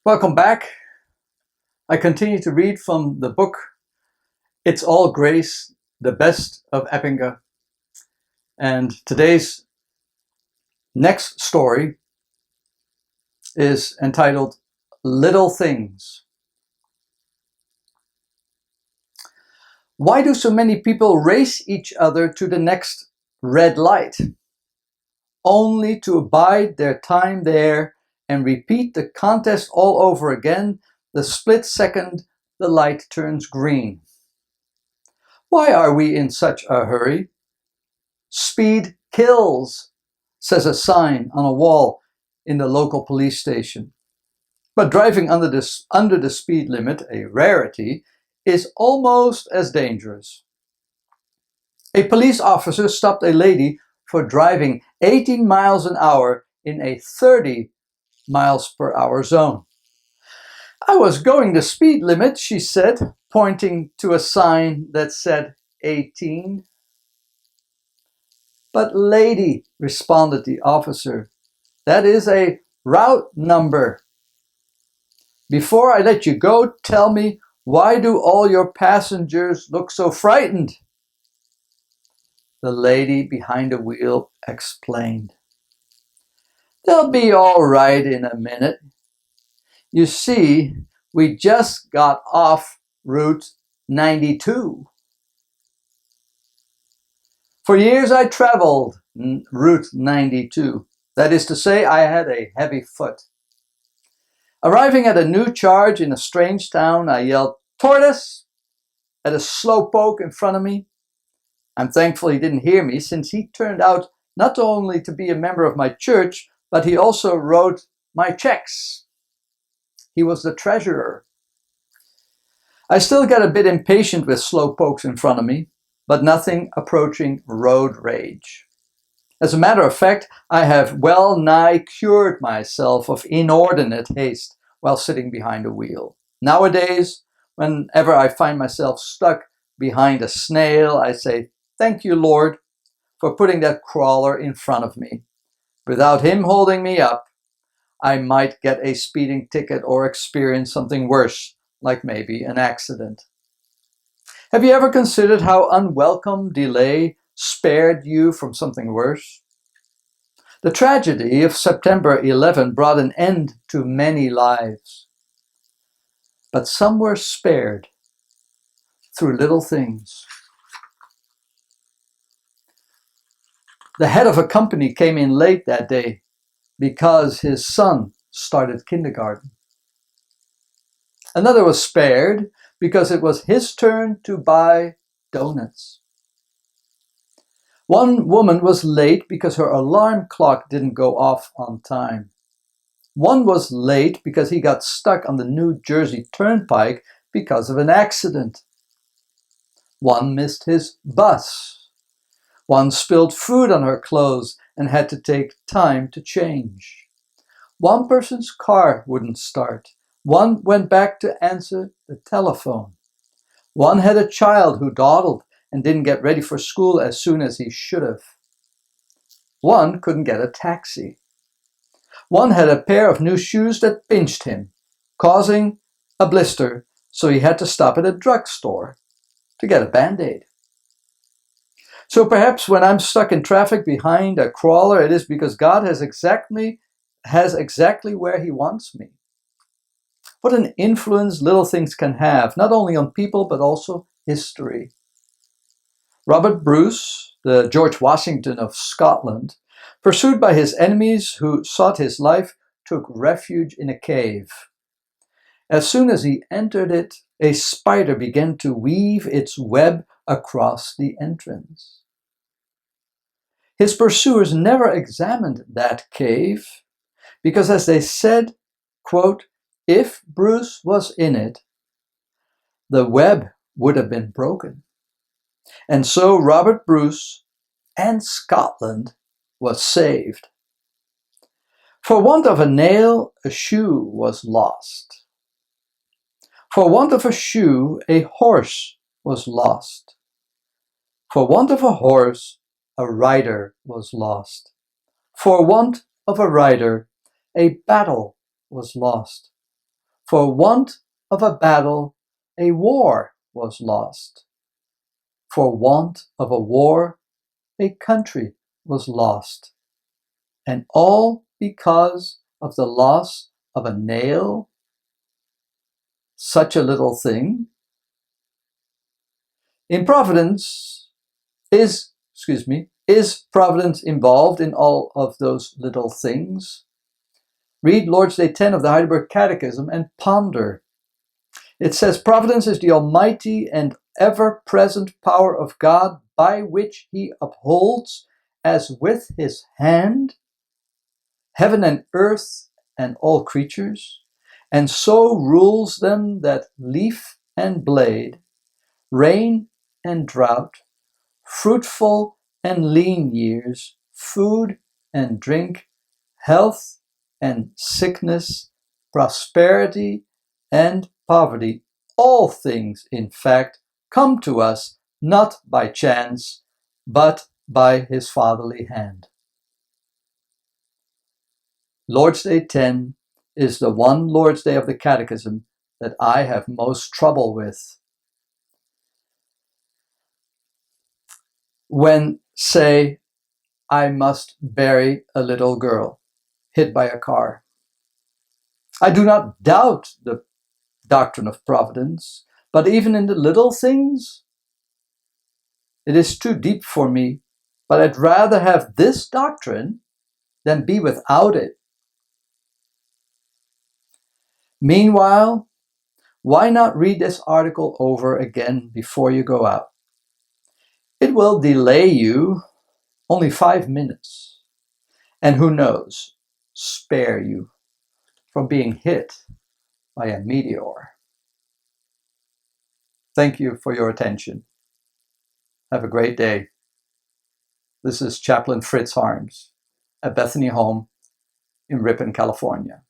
Welcome back. I continue to read from the book It's All Grace, the Best of Eppinga. And today's next story is entitled Little Things. Why do so many people race each other to the next red light, only to abide their time there and repeat the contest all over again the split second the light turns green? Why are we in such a hurry? Speed kills, says a sign on a wall in the local police station. But driving under the speed limit, a rarity, is almost as dangerous. A police officer stopped a lady for driving 18 miles an hour in a 30 miles per hour zone. "I was going the speed limit," she said, pointing to a sign that said 18. "But lady," responded the officer, "that is a route number. Before I let you go, tell me, why do all your passengers look so frightened?" The lady behind the wheel explained. "They'll be all right in a minute. You see, we just got off Route 92. For years I traveled Route 92. That is to say, I had a heavy foot. Arriving at a new charge in a strange town, I yelled, 'Tortoise!' at a slowpoke in front of me. I'm thankful he didn't hear me, since he turned out not only to be a member of my church, but he also wrote my checks. He was the treasurer. I still get a bit impatient with slowpokes in front of me, but nothing approaching road rage. As a matter of fact, I have well nigh cured myself of inordinate haste while sitting behind the wheel. Nowadays, whenever I find myself stuck behind a snail, I say, "Thank you, Lord, for putting that crawler in front of me. Without him holding me up, I might get a speeding ticket or experience something worse, like maybe an accident." Have you ever considered how unwelcome delay spared you from something worse? The tragedy of September 11 brought an end to many lives, but some were spared through little things. The head of a company came in late that day because his son started kindergarten. Another was spared because it was his turn to buy donuts. One woman was late because her alarm clock didn't go off on time. One was late because he got stuck on the New Jersey Turnpike because of an accident. One missed his bus. One spilled food on her clothes and had to take time to change. One person's car wouldn't start. One went back to answer the telephone. One had a child who dawdled and didn't get ready for school as soon as he should have. One couldn't get a taxi. One had a pair of new shoes that pinched him, causing a blister, so he had to stop at a drugstore to get a Band-Aid. So perhaps when I'm stuck in traffic behind a crawler, it is because God has exactly where he wants me. What an influence little things can have, not only on people, but also history. Robert Bruce, the George Washington of Scotland, pursued by his enemies who sought his life, took refuge in a cave. As soon as he entered it, a spider began to weave its web across the entrance. His pursuers never examined that cave, because as they said, quote, "If Bruce was in it, the web would have been broken." And so Robert Bruce and Scotland was saved. For want of a nail, a shoe was lost. For want of a shoe, a horse was lost. For want of a horse, a rider was lost. For want of a rider, a battle was lost. For want of a battle, a war was lost. For want of a war, a country was lost. And all because of the loss of a nail? Such a little thing. In providence, is providence involved in all of those little things? Read Lord's Day 10 of the Heidelberg Catechism and ponder. It says, providence is the almighty and ever-present power of God by which he upholds, as with his hand, heaven and earth and all creatures, and so rules them that leaf and blade, rain and drought, fruitful and lean years, food and drink, health and sickness, prosperity and poverty, all things, in fact, come to us not by chance, but by his fatherly hand. Lord's Day 10 is the one Lord's Day of the Catechism that I have most trouble with. When, say, I must bury a little girl hit by a car. I do not doubt the doctrine of providence, but even in the little things, it is too deep for me. But I'd rather have this doctrine than be without it. Meanwhile, why not read this article over again before you go out? It will delay you only 5 minutes, and who knows, spare you from being hit by a meteor. Thank you for your attention. Have a great day. This is Chaplain Fritz Harms at Bethany Home in Ripon, California.